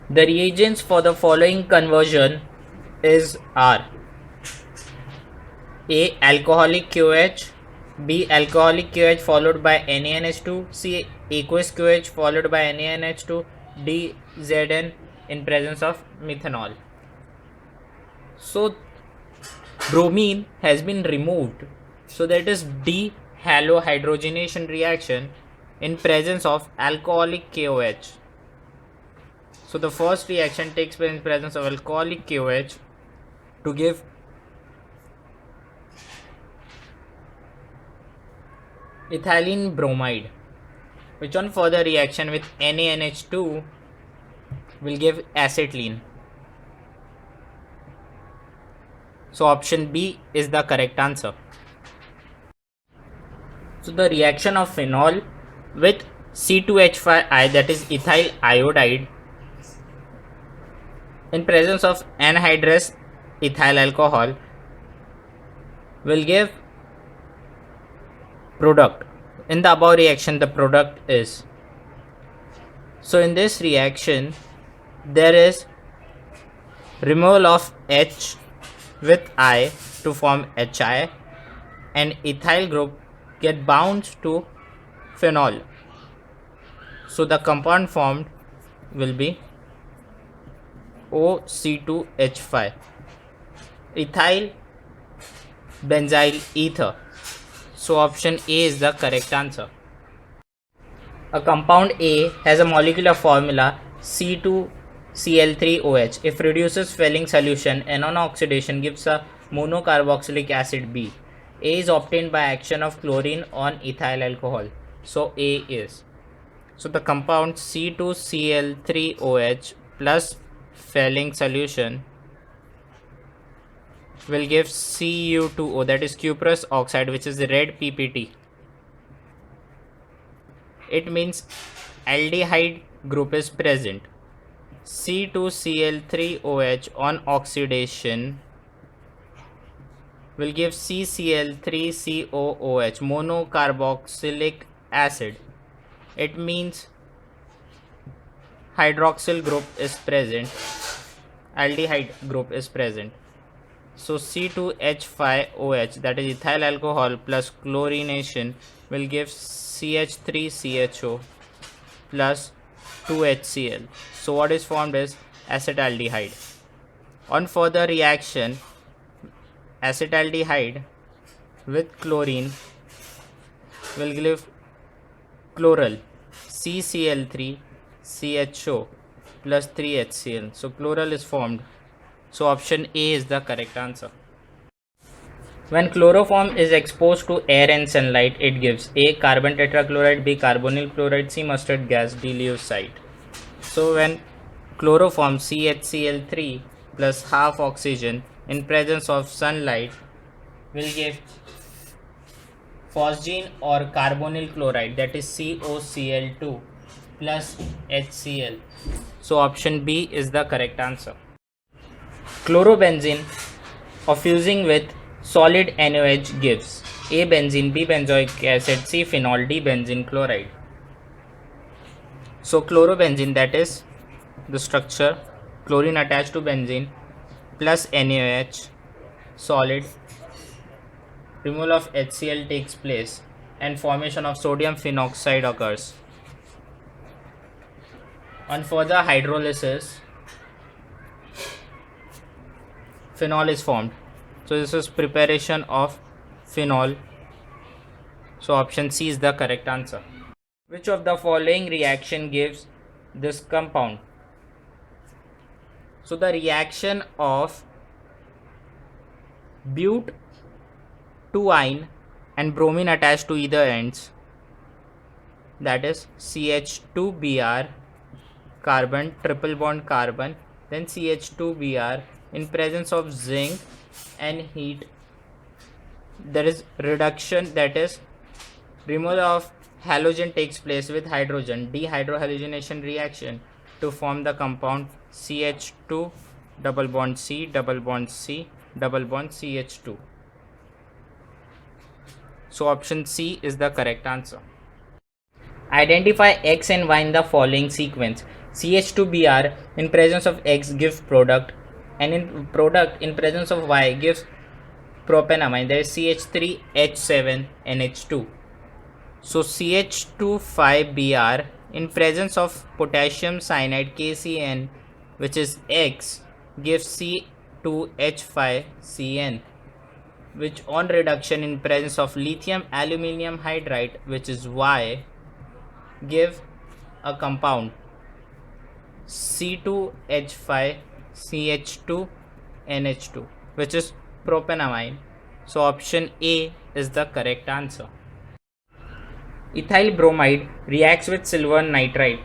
The reagents for the following conversion are A. Alcoholic QH, B. Alcoholic QH followed by NaNH2, C. Aqueous QH followed by NaNH2, D. Zn in presence of methanol. So bromine has been removed, so that is D-halohydrogenation reaction in presence of alcoholic KOH. So the first reaction takes place in presence of alcoholic KOH to give ethylene bromide, which on further reaction with NaNH2 will give acetylene. So option B is the correct answer. So the reaction of phenol with C2H5I, that is ethyl iodide, in presence of anhydrous ethyl alcohol will give product. In the above reaction, the product is. So in this reaction, there is removal of H with I to form HI, and ethyl group get bound to phenol. So the compound formed will be OC2H5, ethyl benzyl ether. So option A is the correct answer. A compound A has a molecular formula C2Cl3OH. If reduces Fehling solution, anion oxidation gives a monocarboxylic acid B. A is obtained by action of chlorine on ethyl alcohol. So A is. So the compound C2Cl3OH plus Fehling solution will give Cu2O, that is cuprous oxide, which is the red PPT. It means aldehyde group is present. C2Cl3OH on oxidation will give CCl3COOH, monocarboxylic acid. It means hydroxyl group is present, aldehyde group is present. So C2H5OH, that is ethyl alcohol plus chlorination, will give CH3CHO plus 2HCl. So what is formed is acetaldehyde. On further reaction, acetaldehyde with chlorine will give chloral CCl3CHO plus 3HCl. So chloral is formed. So option A is the correct answer. When chloroform is exposed to air and sunlight, it gives A. carbon tetrachloride, B. carbonyl chloride, C. mustard gas, D. leucite. So when chloroform CHCl3 plus half oxygen in presence of sunlight will give phosgene or carbonyl chloride, that is COCl2 plus HCl. So option B is the correct answer. Chlorobenzene of fusing with solid NaOH gives A. benzene, B. benzoic acid, C. phenol, D. benzene chloride. So chlorobenzene, that is the structure, chlorine attached to benzene plus NaOH solid, removal of HCl takes place and formation of sodium phenoxide occurs. On further hydrolysis, phenol is formed. So this is preparation of phenol. So option C is the correct answer. Which of the following reaction gives this compound? So the reaction of but2ine and bromine attached to either ends, that is CH2Br carbon, triple bond carbon, then CH2Br, in presence of zinc and heat, there is reduction, that is removal of halogen takes place with hydrogen, dehydrohalogenation reaction to form the compound CH2 double bond C double bond C double bond CH2. So option C is the correct answer. Identify X and Y in the following sequence. CH2Br in presence of X gives product, and in product in presence of Y gives propanamine, that is CH3H7NH2. So CH25Br in presence of potassium cyanide KCN, which is X, gives C2H5CN, which on reduction in presence of lithium aluminium hydride, which is Y, give a compound C2H5CH2NH2, which is propanamine. So option A is the correct answer. Ethyl bromide reacts with silver nitride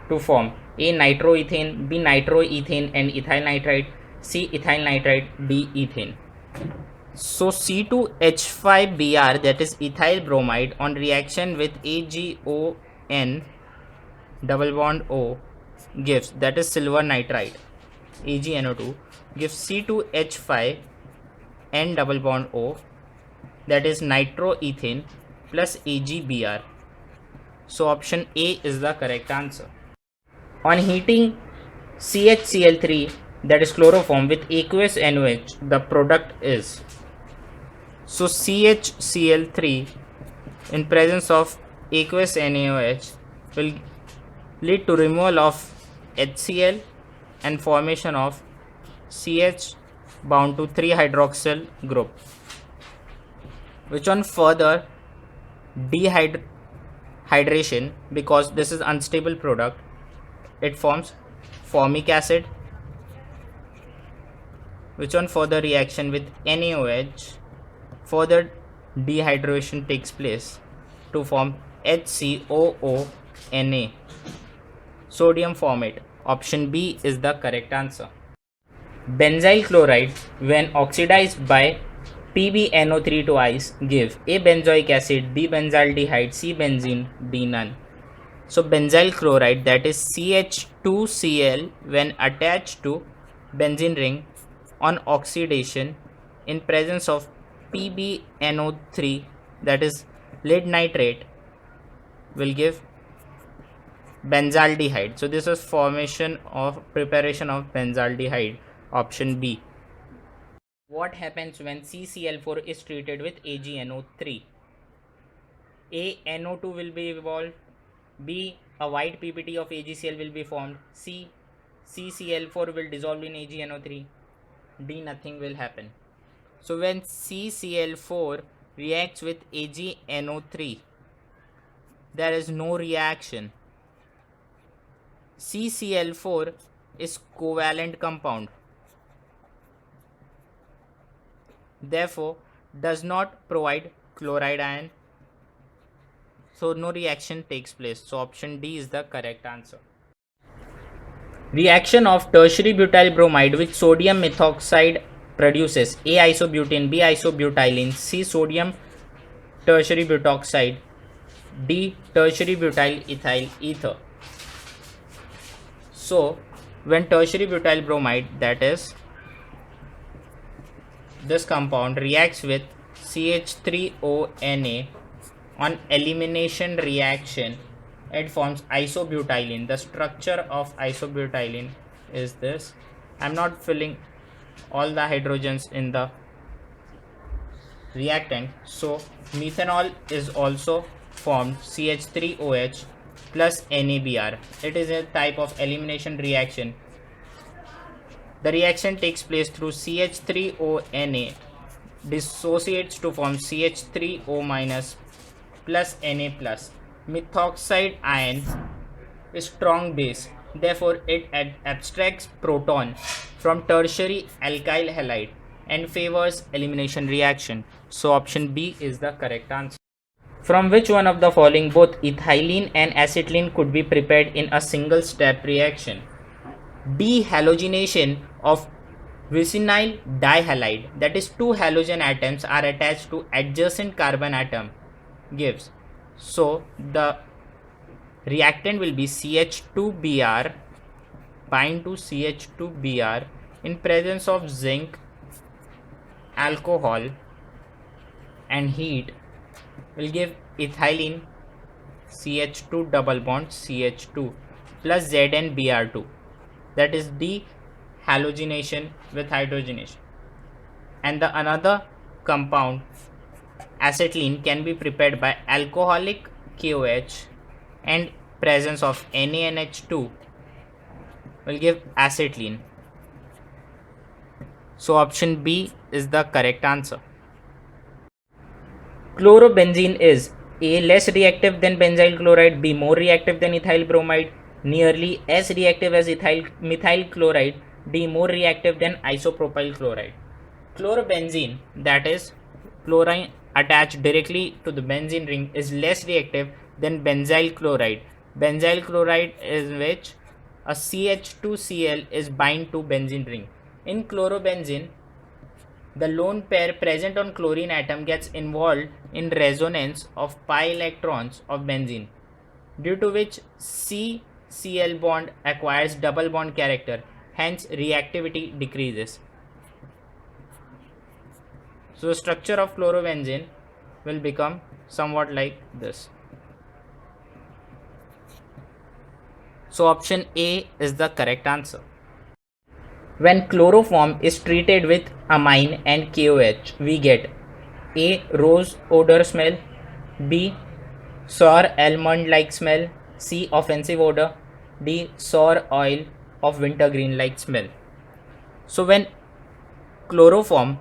to form A. Nitroethane, B. Nitroethane and ethyl nitride, C. Ethyl nitride, D. Ethane. So C2H5Br, that is ethyl bromide, on reaction with AgON double bond O gives, that is silver nitride, AgNO2, gives C2H5N double bond O, that is nitroethane, plus AgBr. So option A is the correct answer. On heating CHCl3, that is chloroform, with aqueous NOH, the product is, so CHCl3 in presence of aqueous NaOH will lead to removal of HCl and formation of CH bound to 3-hydroxyl group, which on further dehydration, because this is unstable product, it forms formic acid, which on further reaction with NaOH, further dehydration takes place to form HCOONA, sodium formate. Option B is the correct answer. Benzyl chloride, when oxidized by PbNO3 twice, give A. benzoic acid, B. benzaldehyde, C. benzene, D. none. So benzyl chloride, that is CH2Cl, when attached to benzene ring on oxidation in presence of PbNO3, that is lead nitrate, will give benzaldehyde. So this is preparation of benzaldehyde. Option B. What happens when CCl4 is treated with AgNO3? A. NO2 will be evolved. B. A white PPT of AgCl will be formed. C. CCl4 will dissolve in AgNO3. D. Nothing will happen. So when CCl4 reacts with AgNO3, there is no reaction. CCl4 is covalent compound, therefore does not provide chloride ion, so no reaction takes place. So option D is the correct answer. Reaction of tertiary butyl bromide with sodium methoxide produces A. isobutane, B. isobutylene, C. sodium tertiary butoxide, D. tertiary butyl ethyl ether. So when tertiary butyl bromide, that is this compound, reacts with CH3ONA, on elimination reaction it forms isobutylene. The structure of isobutylene is this. I am not filling all the hydrogens in the reactant. So methanol is also formed, CH3OH plus NABR. It is a type of elimination reaction. The reaction takes place through CH3ONA dissociates to form CH3O minus plus Na plus. Methoxide ion is strong base, therefore it abstracts proton from tertiary alkyl halide and favors elimination reaction. So option B is the correct answer. From which one of the following both ethylene and acetylene could be prepared in a single step reaction? Dehalogenation of vicinal dihalide, that is two halogen atoms are attached to adjacent carbon atom, gives. So the reactant will be CH2Br bind to CH2Br in presence of zinc, alcohol and heat will give ethylene, CH2 double bond CH2. plus ZnBr2, that is dehalogenation with hydrogenation. And the another compound acetylene can be prepared by alcoholic KOH and presence of NaNH2 will give acetylene. So option B is the correct answer. Chlorobenzene is A. less reactive than benzyl chloride, B. more reactive than ethyl bromide, nearly as reactive as methyl chloride, D. more reactive than isopropyl chloride. Chlorobenzene, that is chlorine attached directly to the benzene ring, is less reactive than benzyl chloride. Benzyl chloride is which a CH2Cl is bind to benzene ring. In chlorobenzene, the lone pair present on chlorine atom gets involved in resonance of pi electrons of benzene, due to which CCl bond acquires double bond character, hence reactivity decreases. So the structure of chlorobenzene will become somewhat like this. So option A is the correct answer. When chloroform is treated with amine and KOH, we get A. rose odor smell, B. sour almond like smell, C. offensive odor, D. sour oil of wintergreen like smell. So when chloroform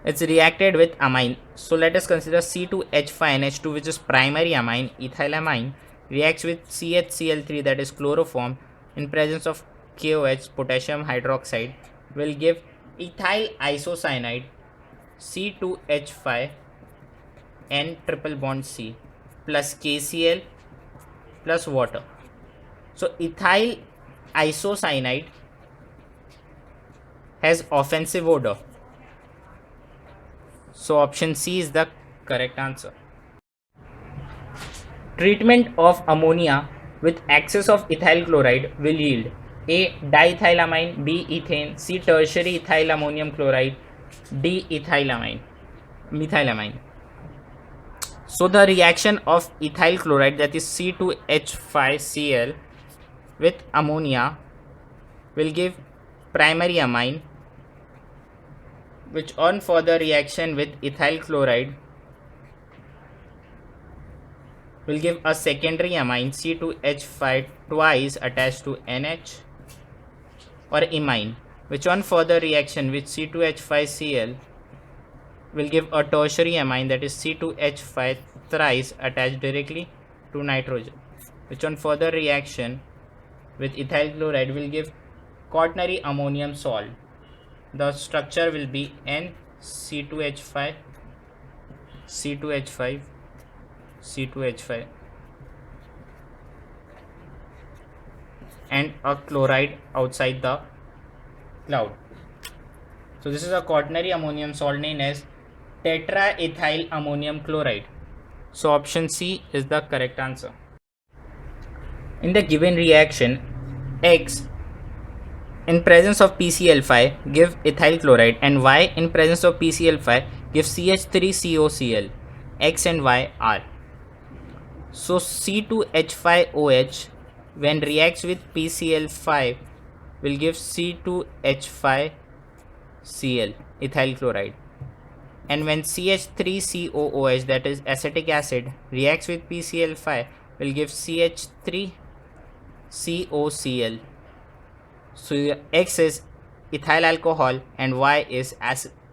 is reacted with amine, so let us consider C2H5NH2, which is primary amine, ethylamine, reacts with CHCl3, that is chloroform, in presence of KOH, potassium hydroxide, will give ethyl isocyanide C2H5 N triple bond C plus KCl plus water. So ethyl isocyanide has offensive odor. So option C is the correct answer. Treatment of ammonia with excess of ethyl chloride will yield A. diethylamine, B. ethane, C. tertiary ethyl ammonium chloride, D. methylamine. So the reaction of ethyl chloride, that is C2H5Cl, with ammonia will give primary amine, which on further reaction with ethyl chloride will give a secondary amine C2H5 twice attached to NH, or imine, which on further reaction with C2H5Cl will give a tertiary amine, that is C2H5 thrice attached directly to nitrogen, which on further reaction with ethyl chloride will give quaternary ammonium salt. The structure will be NC2H5, C2H5, C2H5, and a chloride outside the cloud. So this is a quaternary ammonium salt known as tetraethyl ammonium chloride. So option C is the correct answer. In the given reaction, X in presence of PCl5 give ethyl chloride, and Y in presence of PCl5 give CH3COCl. X and Y are. So C2H5OH when reacts with PCl5 will give C2H5Cl, ethyl chloride, and when CH3COOH, that is acetic acid, reacts with PCl5 will give CH3COCl. So X is ethyl alcohol and Y is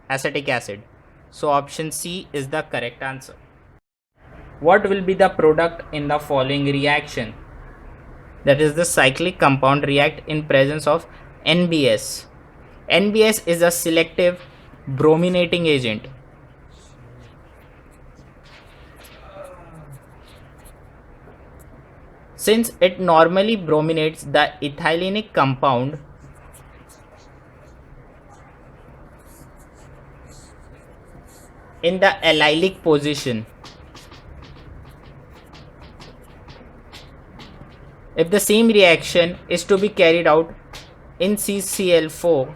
acetic acid. So option C is the correct answer. What will be the product in the following reaction? That is, the cyclic compound react in presence of NBS. NBS is a selective brominating agent. Since it normally brominates the ethylenic compound, in the allylic position, if the same reaction is to be carried out in CCl4,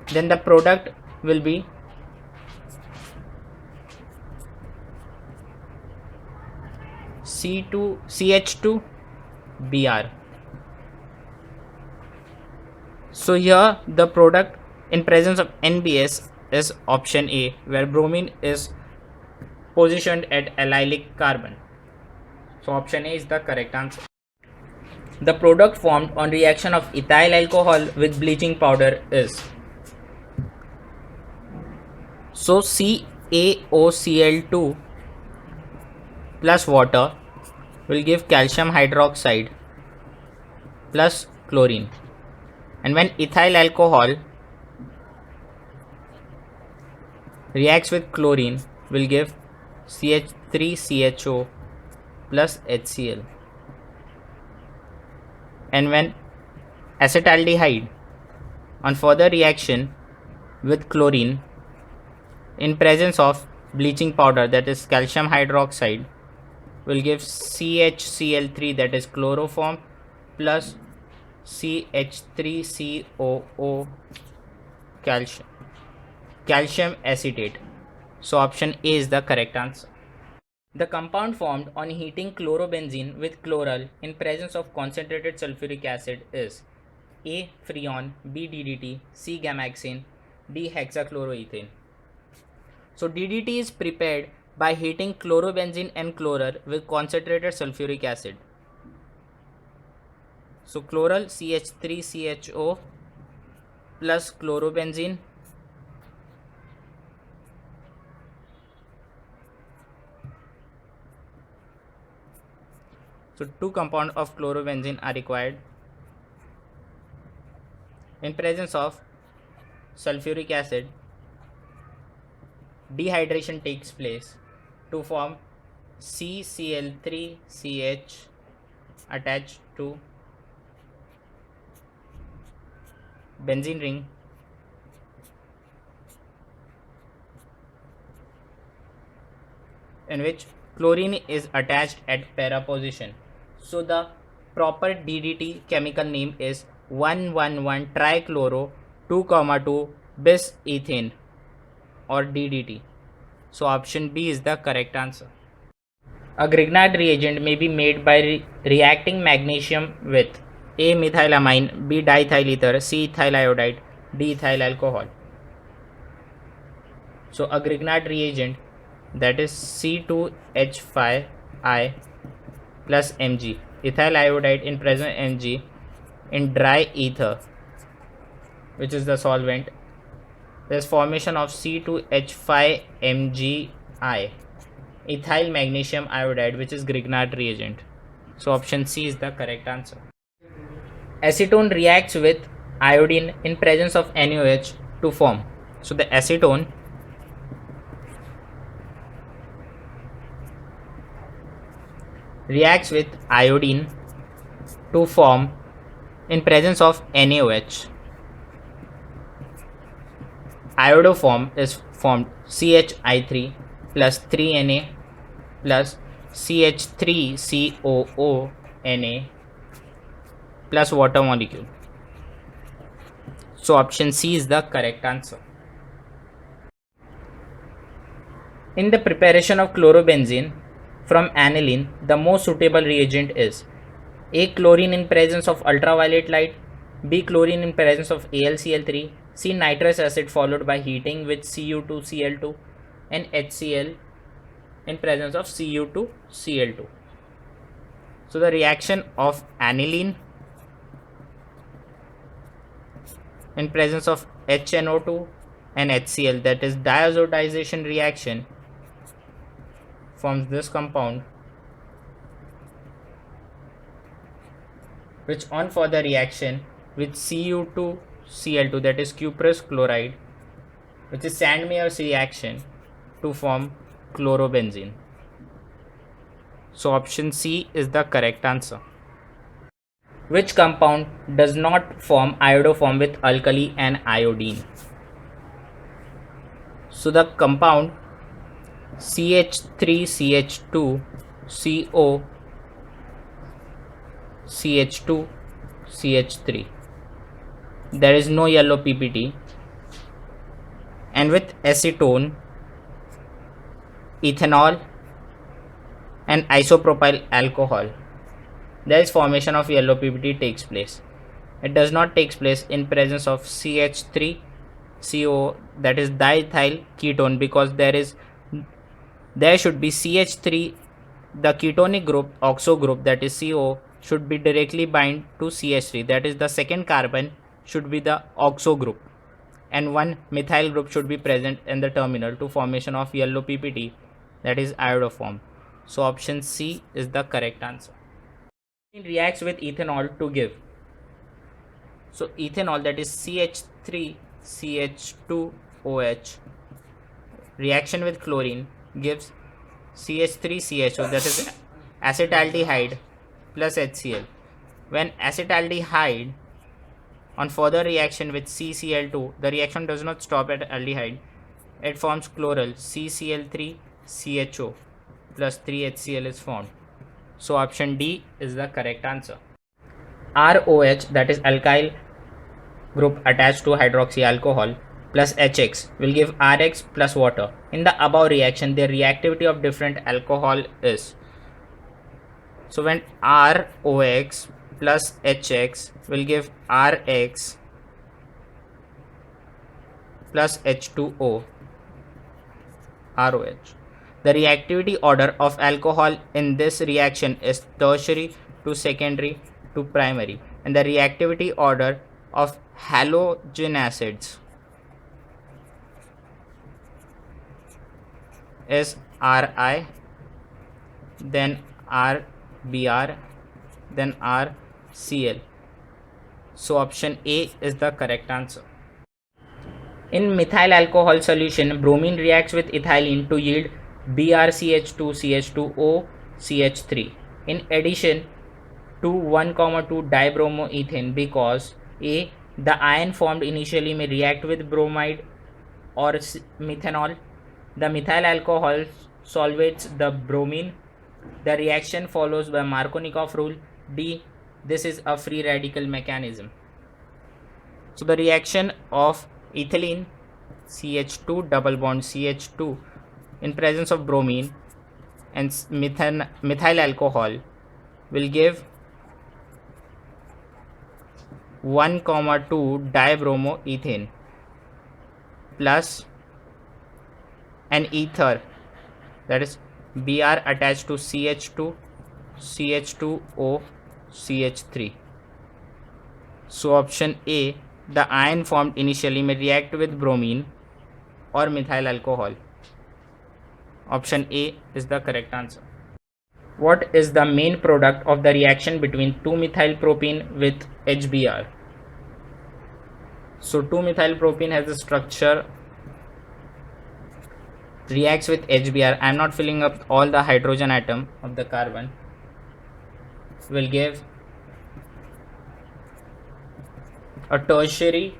then the product will be CH2Br. So here the product in presence of NBS is option A, where bromine is positioned at allylic carbon. So option A is the correct answer. The product formed on reaction of ethyl alcohol with bleaching powder is, so CaOCl2 plus water will give calcium hydroxide plus chlorine, and when ethyl alcohol reacts with chlorine will give CH3CHO plus HCl, and when acetaldehyde on further reaction with chlorine in presence of bleaching powder, that is calcium hydroxide, will give CHCl3, that is chloroform, plus CH3COO calcium acetate. So option A is the correct answer. The compound formed on heating chlorobenzene with chloral in presence of concentrated sulfuric acid is A. Freon, B. DDT, C. Gamaxane, D. hexachloroethane. So DDT is prepared by heating chlorobenzene and chloral with concentrated sulfuric acid. So chloral CH3CHO plus chlorobenzene So two compounds of chlorobenzene are required in presence of sulfuric acid. Dehydration takes place to form CCl3CH attached to benzene ring in which chlorine is attached at para position. So the proper DDT chemical name is 1,1,1 trichloro 2,2 bis ethane, or DDT. So option B is the correct answer. A Grignard reagent may be made by reacting magnesium with A. methylamine, B. diethyl ether, C. ethyl iodide, D. ethyl alcohol. So a Grignard reagent, that is C2H5I plus Mg, ethyl iodide in present Mg in dry ether, which is the solvent. There is formation of C2H5MgI, ethyl magnesium iodide, which is Grignard reagent. So option C is the correct answer. Acetone reacts with iodine in presence of NaOH to form. So the acetone reacts with iodine to form in presence of NaOH. Iodoform is formed CHI3 plus 3Na plus CH3COO Na plus water molecule. So option C is the correct answer. In the preparation of chlorobenzene from aniline, the most suitable reagent is A. chlorine in presence of ultraviolet light, B. chlorine in presence of AlCl3, C. nitrous acid followed by heating with Cu2Cl2, and HCl in presence of Cu2Cl2. So the reaction of aniline in presence of HNO2 and HCl, that is diazotization reaction, forms this compound, which on further reaction with Cu2Cl2, that is cuprous chloride, which is Sandmeyer's reaction, to form chlorobenzene. So option C is the correct answer. Which compound does not form iodoform with alkali and iodine? So the compound CH3CH2CO CH2CH3, there is no yellow PPT, and with acetone, ethanol and isopropyl alcohol, there is formation of yellow PPT takes place. It does not take place in presence of CH3CO, that is diethyl ketone, because there should be CH3, the ketonic group, oxo group, that is CO, should be directly bind to CH3, that is the second carbon should be the oxo group, and one methyl group should be present in the terminal to formation of yellow PPT, that is iodoform. So option C is the correct answer. It reacts with ethanol to give. So ethanol, that is CH3CH2OH, reaction with chlorine gives CH3CHO, that is acetaldehyde plus HCl. When acetaldehyde on further reaction with CCl2, the reaction does not stop at aldehyde. It forms chloral, CCl3CHO plus 3HCl is formed. So option D is the correct answer. ROH, that is alkyl group attached to hydroxy alcohol, plus HX will give RX plus water. In the above reaction, their reactivity of different alcohol is. So when ROX plus HX will give RX plus H2O, ROH. The reactivity order of alcohol in this reaction is tertiary to secondary to primary, and the reactivity order of halogen acids is Ri, then RBr, then RCl. So option A is the correct answer. In methyl alcohol solution, bromine reacts with ethylene to yield BrCH2CH2O CH3. In addition to 1,2 dibromoethane, because A, the ion formed initially may react with bromide or methanol. The methyl alcohol solvates the bromine. The reaction follows by Markovnikov rule. D, this is a free radical mechanism. So the reaction of ethylene CH2 double bond CH2 in presence of bromine and methyl alcohol will give 1,2 dibromoethane plus an ether, that is Br attached to CH2, CH2O, CH3. So option A, the ion formed initially may react with bromine or methyl alcohol. Option A is the correct answer. What is the main product of the reaction between 2-methylpropene with HBr? So 2-methylpropene has a structure, reacts with HBr. I am not filling up all the hydrogen atom of the carbon. Will give a tertiary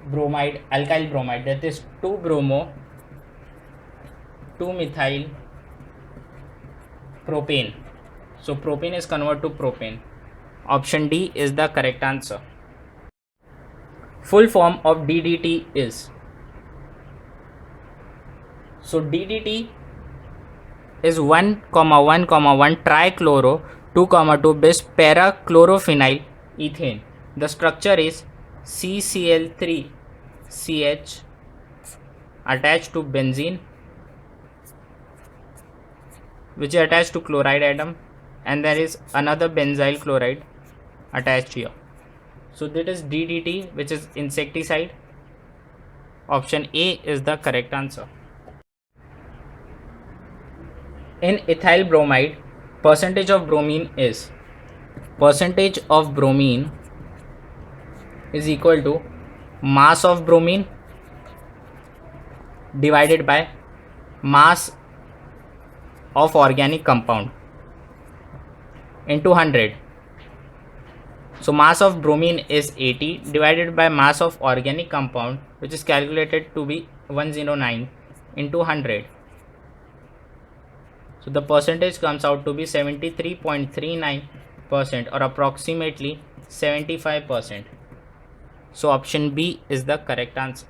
bromide, alkyl bromide, that is 2-methyl-propane. So propane is converted to propane. Option D is the correct answer. Full form of DDT is. So DDT is 1,1,1 trichloro 2,2 bis para-chlorophenyl ethane. The structure is CCl3CH attached to benzene, which is attached to chloride atom, and there is another benzyl chloride attached here. So that is DDT, which is insecticide. Option A is the correct answer. In ethyl bromide, percentage of bromine is equal to mass of bromine divided by mass of organic compound into 100. So mass of bromine is 80 divided by mass of organic compound, which is calculated to be 109 into 100. So the percentage comes out to be 73.39% or approximately 75%. So option B is the correct answer.